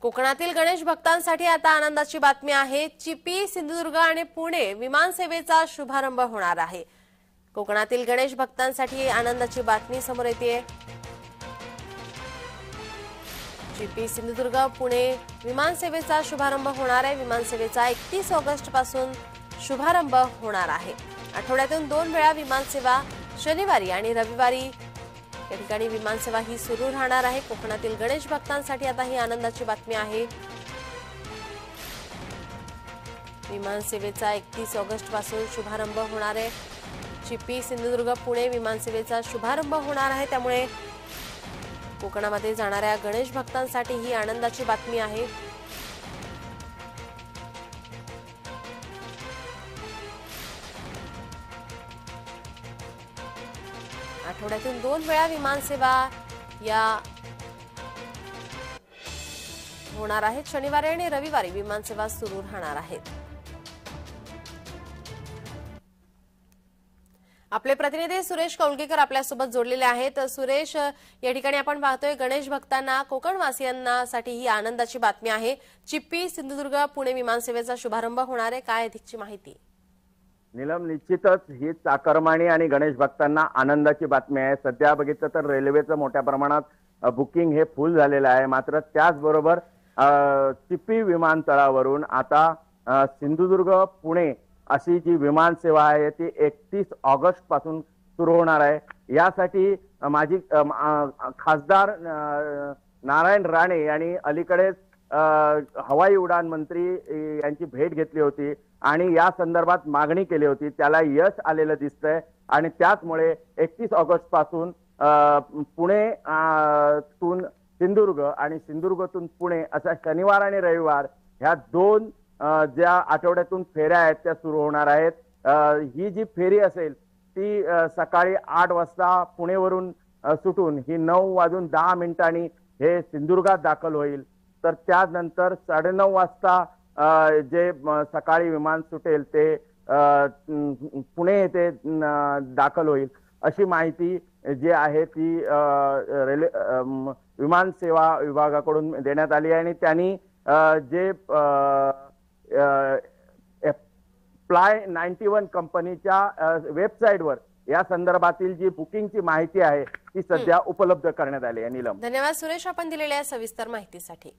कोकणातील गणेश भक्तांसाठी आता आनंदाची बातमी आहे। चिपी, सिंधुदुर्ग आणि पुणे विमान सेवेचा शुभारंभ होणार आहे। कोकणातील गणेश भक्तांसाठी आनंदाची बातमी समोर येते। चिपी, सिंधुदुर्ग, पुणे विमान सेवेचा शुभारंभ होणार आहे। विमान सेवेचा 31 ऑगस्ट पासून शुभारंभ होणार आहे। आठवड्यातून 2 वेळा विमान सेवा शनिवारी आणि रविवारी या ठिकाणी विमान सेवा ही सुरू राहणार आहे। कोकणातील गणेश भक्तांसाठी आता ही आनंदाची बातमी आहे। विमान सेवेचा 31 ऑगस्ट पासून शुभारंभ होणार आहे। चिपी, सिंधुदुर्ग, पुणे विमान सेवेचा शुभारंभ होणार आहे। त्यामुळे कोकणामध्ये जाणाऱ्या गणेश भक्तांसाठी ही आनंदाची बातमी आहे। आठवड्यातून 2 वेळा विमान सेवा या होणार आहेत। शनिवारी आणि रविवारी विमान सेवा सुरू राहणार आहेत। आपले प्रतिनिधी सुरेश कौलगीकर आपल्यासोबत जोडलेले आहेत। सुरेश, या ठिकाणी आपण पाहतोय गणेश भक्तांना, कोकणवासियांना साठी ही आनंदाची बातमी आहे। चिपी, सिंधुदुर्ग, पुणे विमान सेवेचा शुभारंभ होणार आहे। काय अधिकची माहिती? नीलम, निश्चितच ही चाकरमानी आणि गणेश भक्तांना आनंदाची बातमी आहे। सध्या बघितलं तर रेल्वेचं मोठ्या प्रमाणात बुकिंग हे फुल झालेलं आहे। मात्र त्याचबरोबर चिपी विमानतळावरून आता सिंधुदुर्ग, पुणे अशी जी विमान सेवा आहे ती 31 ऑगस्ट पासून सुरू होणार आहे। यासाठी माजी खासदार नारायण राणे यांनी अलीकडेच हवाई उडान मंत्री यांची भेट घेतली होती आणि या संदर्भात मागणी केली होती। त्याला यश आलेलं दिसतंय आणि त्याचमुळे 31 ऑगस्ट पासून पुणे तून सिंधुदुर्ग आणि सिंधुदुर्गातून पुणे अशा शनिवार आणि रविवार ह्या 2 ज्या आठवड्यातून फेऱ्या आहेत त्या सुरू होणार आहेत। ही जी फेरी असेल ती सकाळी 8 वाजता पुणेवरून सुटून ही 9:10 हे सिंधुदुर्गात दाखल होईल। तर त्यानंतर 9:30 वाजता जे सकाळी विमान सुटेल ते पुणे येथे दाखल होईल, अशी माहिती जी आहे ती विमान सेवा विभागाकडून देण्यात आली आहे। आणि त्यांनी जे फ्लाय 91 कंपनीच्या वेबसाईटवर या संदर्भातील जी बुकिंगची माहिती आहे ती सध्या उपलब्ध करण्यात आली आहे। नीलम, धन्यवाद सुरेश, आपण दिलेल्या सविस्तर माहितीसाठी।